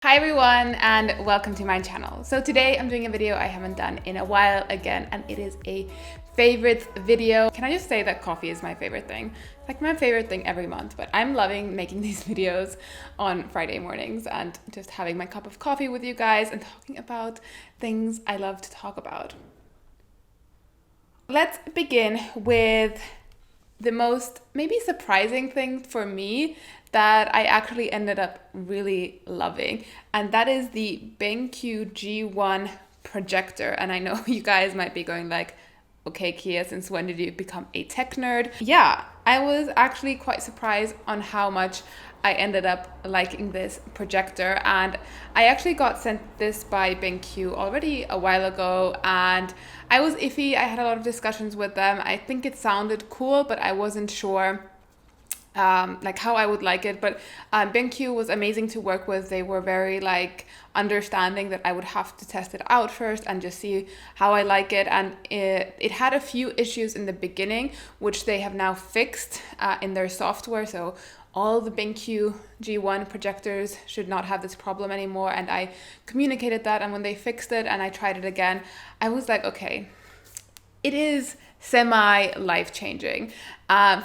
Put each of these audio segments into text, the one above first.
Hi everyone and welcome to my channel. So today I'm doing a video I haven't done in a while again, and it is a favorite video. Can I just say that coffee is my favorite thing? It's like my favorite thing every month, but I'm loving making these videos on Friday mornings and just having my cup of coffee with you guys and talking about things I love to talk about. Let's begin with the most maybe surprising thing for me that I actually ended up really loving, and that is the BENQ G1 Projector. And I know you guys might be going like, okay, Kia, since when did you become a tech nerd? Yeah, I was actually quite surprised on how much I ended up liking this projector, and I actually got sent this by BENQ already a while ago, and I was iffy. I had a lot of discussions with them. I think it sounded cool, but I wasn't sure like how I would like it. But BENQ was amazing to work with. They were very like understanding that I would have to test it out first and just see how I like it. And it had a few issues in the beginning, which they have now fixed in their software. So all the BENQ G1 projectors should not have this problem anymore. And I communicated that. And when they fixed it and I tried it again, I was like, okay, it is semi-life-changing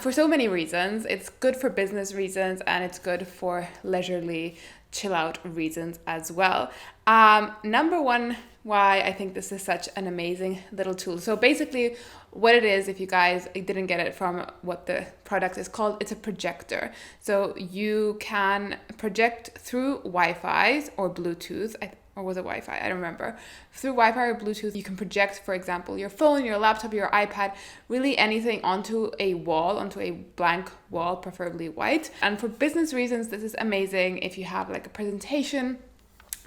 for so many reasons. It's good for business reasons and it's good for leisurely chill-out reasons as well. Number one, why I think this is such an amazing little tool. So basically what it is, if you guys didn't get it from what the product is called, it's a projector. So you can project through Wi-Fi or Bluetooth, or was it Wi-Fi? I don't remember. Through Wi-Fi or Bluetooth, you can project, for example, your phone, your laptop, your iPad, really anything onto a wall, onto a blank wall, preferably white. And for business reasons, this is amazing if you have like a presentation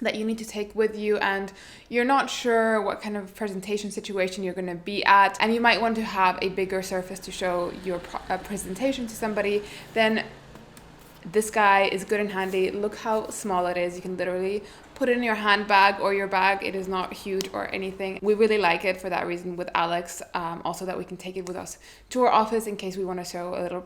that you need to take with you and you're not sure what kind of presentation situation you're going to be at, and you might want to have a bigger surface to show your presentation to somebody. Then this guy is good and handy. Look how small it is. You can literally put it in your handbag or your bag. It is not huge or anything. We really like it for that reason with Alex. Also that we can take it with us to our office in case we want to show a little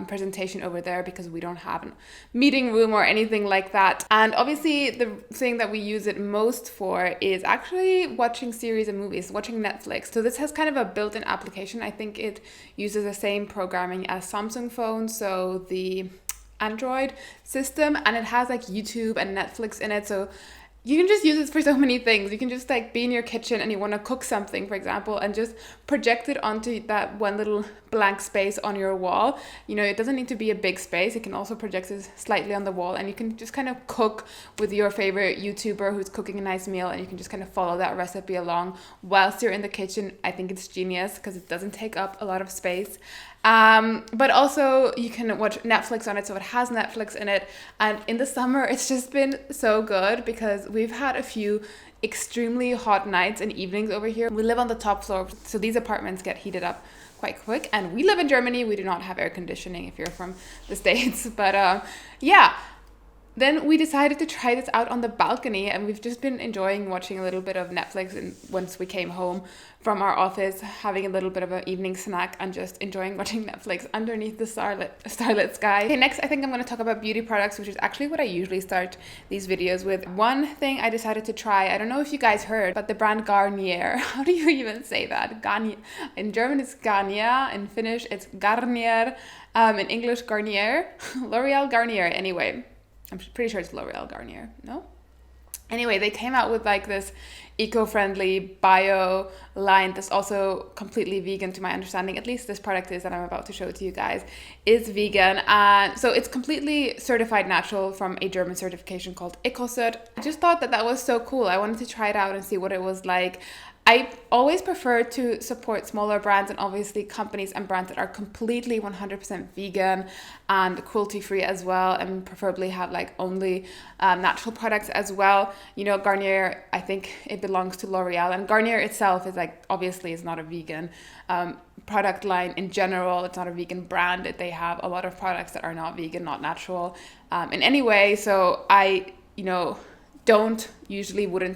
presentation over there, because we don't have a meeting room or anything like that. And obviously the thing that we use it most for is actually watching series and movies, watching Netflix. So this has kind of a built-in application. I think it uses the same programming as Samsung phones, so the Android system, and it has like YouTube and Netflix in it, so you can just use it for so many things. You can just like be in your kitchen and you want to cook something, for example, and just project it onto that one little blank space on your wall. You know, it doesn't need to be a big space. It can also project it slightly on the wall, and you can just kind of cook with your favorite YouTuber who's cooking a nice meal, and you can just kind of follow that recipe along whilst you're in the kitchen. I think it's genius because it doesn't take up a lot of space. But also you can watch Netflix on it, so it has Netflix in it. And in the summer, it's just been so good because we've had a few extremely hot nights and evenings over here. We live on the top floor, so these apartments get heated up quite quick. And we live in Germany. We do not have air conditioning if you're from the States. But yeah. Then we decided to try this out on the balcony, and we've just been enjoying watching a little bit of Netflix. And once we came home from our office, having a little bit of an evening snack and just enjoying watching Netflix underneath the starlit sky. Okay, next I think I'm going to talk about beauty products, which is actually what I usually start these videos with. One thing I decided to try, I don't know if you guys heard, but the brand Garnier. How do you even say that? Garnier. In German it's Garnier, in Finnish it's Garnier, in English Garnier, L'Oreal Garnier anyway. I'm pretty sure it's L'Oreal Garnier, no? Anyway, they came out with like this eco-friendly bio line that's also completely vegan, to my understanding. At least this product is that I'm about to show to you guys is vegan. So it's completely certified natural from a German certification called EcoCert. I just thought that was so cool. I wanted to try it out and see what it was like. I always prefer to support smaller brands and obviously companies and brands that are completely 100% vegan and cruelty-free as well, and preferably have like only natural products as well. You know, Garnier, I think it belongs to L'Oreal, and Garnier itself is like, obviously is not a vegan product line in general. It's not a vegan brand. They have a lot of products that are not vegan, not natural in any way. So I, wouldn't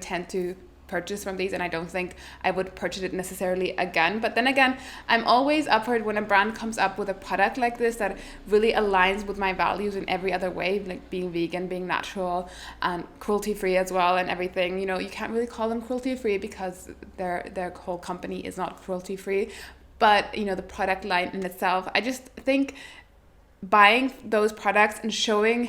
tend to purchased from these, and I don't think I would purchase it necessarily again. But then again, I'm always up for it when a brand comes up with a product like this that really aligns with my values in every other way, like being vegan, being natural, and cruelty-free as well, and everything. You know, you can't really call them cruelty-free because their whole company is not cruelty-free, but you know, the product line in itself, I just think buying those products and showing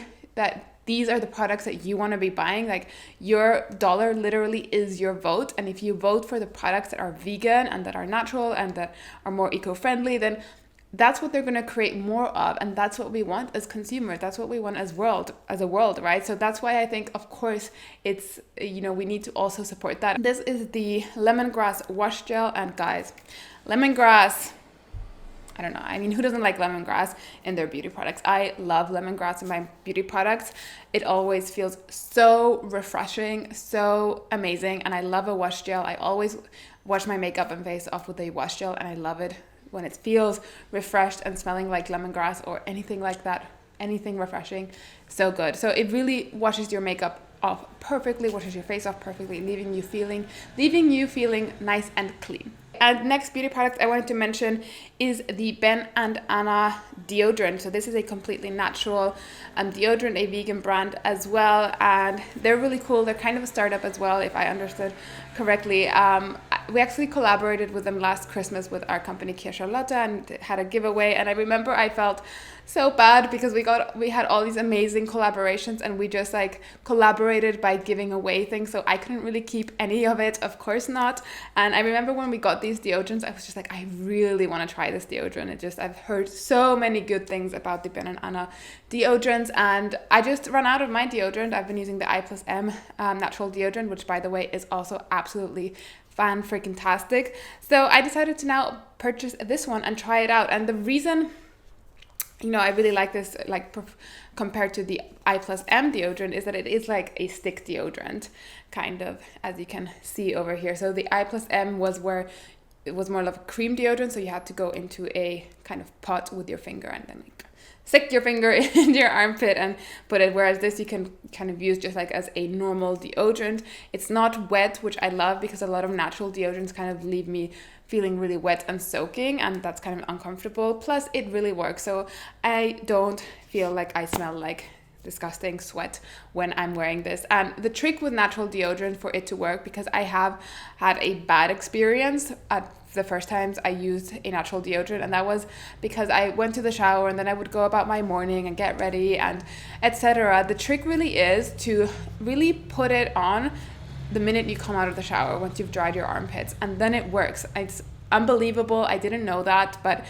that these are the products that you want to be buying, like your dollar literally is your vote. And if you vote for the products that are vegan and that are natural and that are more eco-friendly, then that's what they're going to create more of, and that's what we want as consumers. That's what we want as a world, right? So that's why I think, of course, it's, you know, we need to also support that. This is the Lemongrass wash gel, and guys, lemongrass, I don't know. I mean, who doesn't like lemongrass in their beauty products? I love lemongrass in my beauty products. It always feels so refreshing, so amazing. And I love a wash gel. I always wash my makeup and face off with a wash gel, and I love it when it feels refreshed and smelling like lemongrass or anything like that. Anything refreshing. So good. So it really washes your makeup off perfectly, washes your face off perfectly, leaving you feeling nice and clean. And next beauty product I wanted to mention is the BENQ and Anna Deodrant. So this is a completely natural deodorant, a vegan brand as well, and they're really cool. They're kind of a startup as well, if I understood correctly. We actually collaborated with them last Christmas with our company Kia-Charlotta and had a giveaway, and I remember I felt so bad because we had all these amazing collaborations and we just like collaborated by giving away things, so I couldn't really keep any of it, of course not. And I remember when we got these deodorants, I was just like, I really want to try this deodorant. I've heard so many good things about the BENQ and Anna deodorants, and I just ran out of my deodorant. I've been using the I+M natural deodorant, which by the way is also absolutely fan-freaking-tastic. So I decided to now purchase this one and try it out. And the reason, you know, I really like this, like compared to the I+M deodorant, is that it is like a stick deodorant, kind of, as you can see over here. So the I+M was where it was more like a cream deodorant, so you had to go into a kind of pot with your finger and then like stick your finger into your armpit and put it, whereas this you can kind of use just like as a normal deodorant. It's not wet, which I love because a lot of natural deodorants kind of leave me feeling really wet and soaking, and that's kind of uncomfortable. Plus it really works, so I don't feel like I smell like disgusting sweat when I'm wearing this. And the trick with natural deodorant for it to work, because I have had a bad experience at the first times I used a natural deodorant, and that was because I went to the shower and then I would go about my morning and get ready and etc. The trick really is to really put it on the minute you come out of the shower, once you've dried your armpits, and then it works. It's unbelievable. I didn't know that, but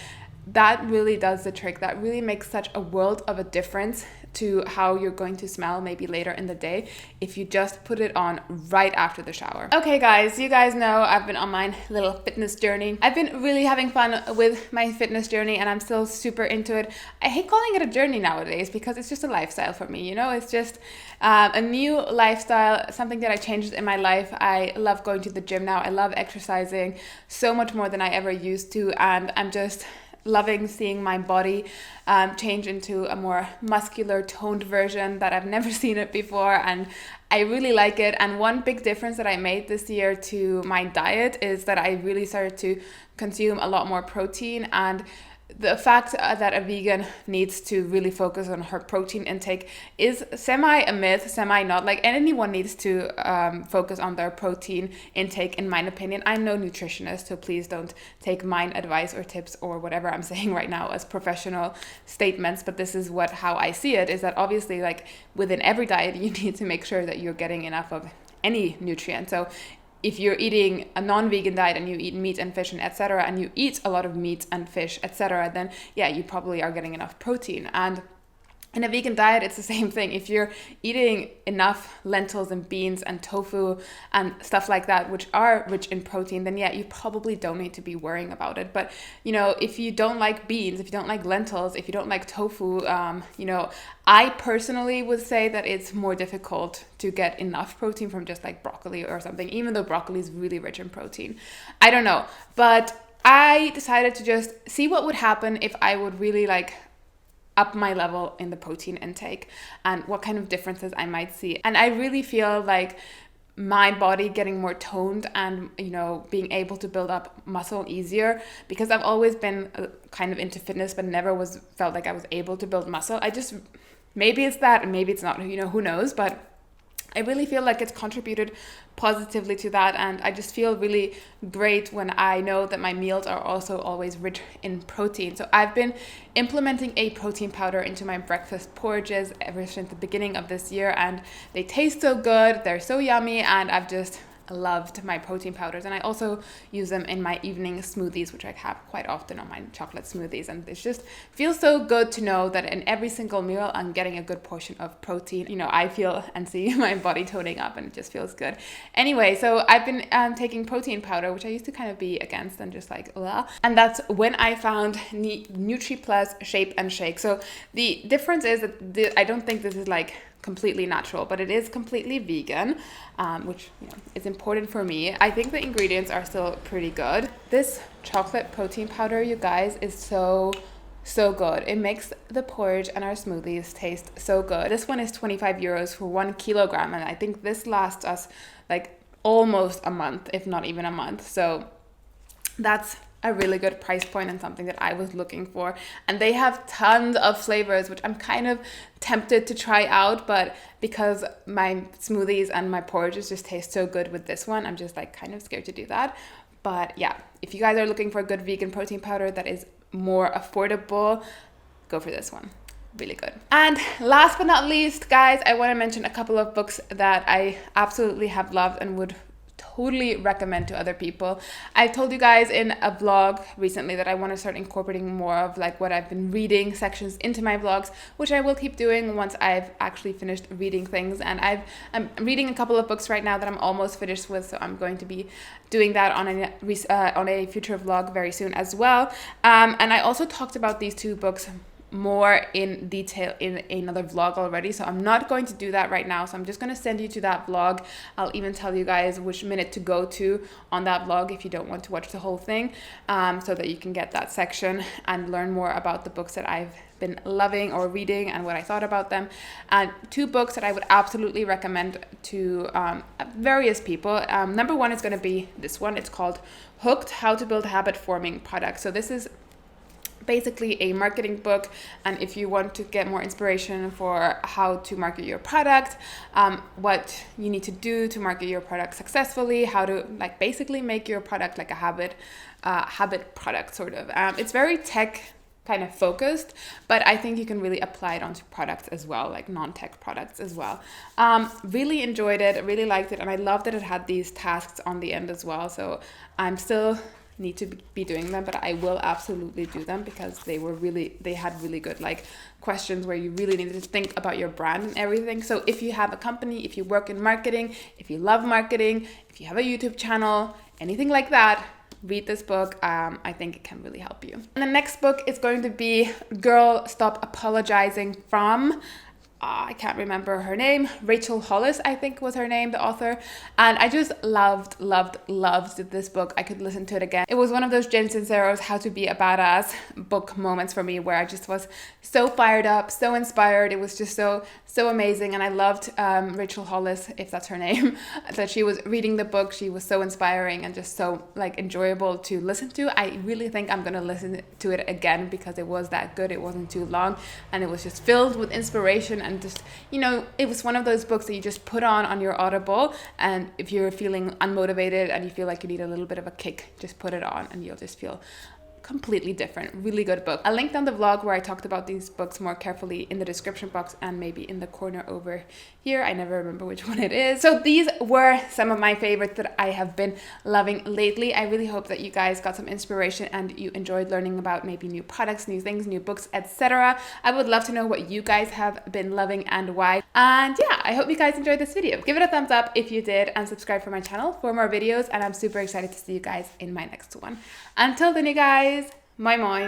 that really does the trick. That really makes such a world of a difference to how you're going to smell maybe later in the day if you just put it on right after the shower. Okay guys, you guys know I've been on my little fitness journey. I've been really having fun with my fitness journey and I'm still super into it. I hate calling it a journey nowadays because it's just a lifestyle for me, you know? It's just a new lifestyle, something that I changed in my life. I love going to the gym now. I love exercising so much more than I ever used to, and I'm just loving seeing my body change into a more muscular toned version that I've never seen it before, and I really like it. And one big difference that I made this year to my diet is that I really started to consume a lot more protein, and the fact that a vegan needs to really focus on her protein intake is semi a myth, semi not. Like, anyone needs to focus on their protein intake, in my opinion. I'm no nutritionist, so please don't take my advice or tips or whatever I'm saying right now as professional statements, but this is how I see it, is that obviously, like, within every diet you need to make sure that you're getting enough of any nutrient. So if you're eating a non-vegan diet and you eat meat and fish and etc., and you eat a lot of meat and fish, etc., then yeah, you probably are getting enough protein. And in a vegan diet, it's the same thing. If you're eating enough lentils and beans and tofu and stuff like that, which are rich in protein, then yeah, you probably don't need to be worrying about it. But, you know, if you don't like beans, if you don't like lentils, if you don't like tofu, you know, I personally would say that it's more difficult to get enough protein from just like broccoli or something, even though broccoli is really rich in protein. I don't know. But I decided to just see what would happen if I would really like up my level in the protein intake and what kind of differences I might see. And I really feel like my body getting more toned and, you know, being able to build up muscle easier, because I've always been kind of into fitness but never felt like I was able to build muscle. Maybe it's that and maybe it's not, you know, who knows, but I really feel like it's contributed positively to that, and I just feel really great when I know that my meals are also always rich in protein. So I've been implementing a protein powder into my breakfast porridges ever since the beginning of this year, and they taste so good, they're so yummy, and I've just loved my protein powders. And I also use them in my evening smoothies, which I have quite often on my chocolate smoothies, and it just feels so good to know that in every single meal I'm getting a good portion of protein. You know, I feel and see my body toning up, and it just feels good. Anyway, so I've been taking protein powder, which I used to kind of be against and just like blah. And that's when I found Nutri Plus Shape and Shake. So the difference is that I don't think this is like completely natural, but it is completely vegan, which, you know, is important for me. I think the ingredients are still pretty good. This chocolate protein powder, you guys, is so good. It makes the porridge and our smoothies taste so good. This one is 25 euros for 1 kilogram, and I think this lasts us like almost a month, if not even a month. So that's a really good price point and something that I was looking for. And they have tons of flavors, which I'm kind of tempted to try out, but because my smoothies and my porridges just taste so good with this one, I'm just like kind of scared to do that. But yeah, if you guys are looking for a good vegan protein powder that is more affordable, go for this one. Really good. And last but not least, guys, I want to mention a couple of books that I absolutely have loved and would totally recommend to other people. I told you guys in a vlog recently that I want to start incorporating more of like what I've been reading sections into my vlogs, which I will keep doing once I've actually finished reading things. And I'm reading a couple of books right now that I'm almost finished with, so I'm going to be doing that on a future vlog very soon as well. And I also talked about these two books more in detail in another vlog already, so I'm not going to do that right now. So I'm just going to send you to that vlog. I'll even tell you guys which minute to go to on that vlog if you don't want to watch the whole thing, so that you can get that section and learn more about the books that I've been loving or reading and what I thought about them. And two books that I would absolutely recommend to various people. Number one is going to be this one. It's called Hooked: How to Build Habit Forming Products. So this is basically a marketing book, and if you want to get more inspiration for how to market your product, what you need to do to market your product successfully, how to like basically make your product like a habit product sort of. It's very tech kind of focused, but I think you can really apply it onto products as well, like non-tech products as well. Really enjoyed it, really liked it, and I love that it had these tasks on the end as well. So I'm still need to be doing them, but I will absolutely do them because they had really good like questions where you really needed to think about your brand and everything. So if you have a company, if you work in marketing, if you love marketing, if you have a YouTube channel, anything like that, read this book. I think it can really help you. And the next book is going to be Girl Stop Apologizing from I can't remember her name. Rachel Hollis, I think was her name, the author. And I just loved this book. I could listen to it again. It was one of those Jen Sincero's How to Be a Badass book moments for me, where I just was so fired up, so inspired. It was just so amazing. And I loved Rachel Hollis, if that's her name, that she was reading the book. She was so inspiring and just so like enjoyable to listen to. I really think I'm going to listen to it again because it was that good. It wasn't too long and it was just filled with inspiration. And just, you know, it was one of those books that you just put on your Audible, and if you're feeling unmotivated and you feel like you need a little bit of a kick, just put it on and you'll just feel completely different. Really good book. I'll link down the vlog where I talked about these books more carefully in the description box and maybe in the corner over here. I never remember which one it is. So these were some of my favorites that I have been loving lately. I really hope that you guys got some inspiration and you enjoyed learning about maybe new products, new things, new books, etc. I would love to know what you guys have been loving and why. And yeah, I hope you guys enjoyed this video. Give it a thumbs up if you did, and subscribe for my channel for more videos, and I'm super excited to see you guys in my next one. Until then, you guys, moi moi.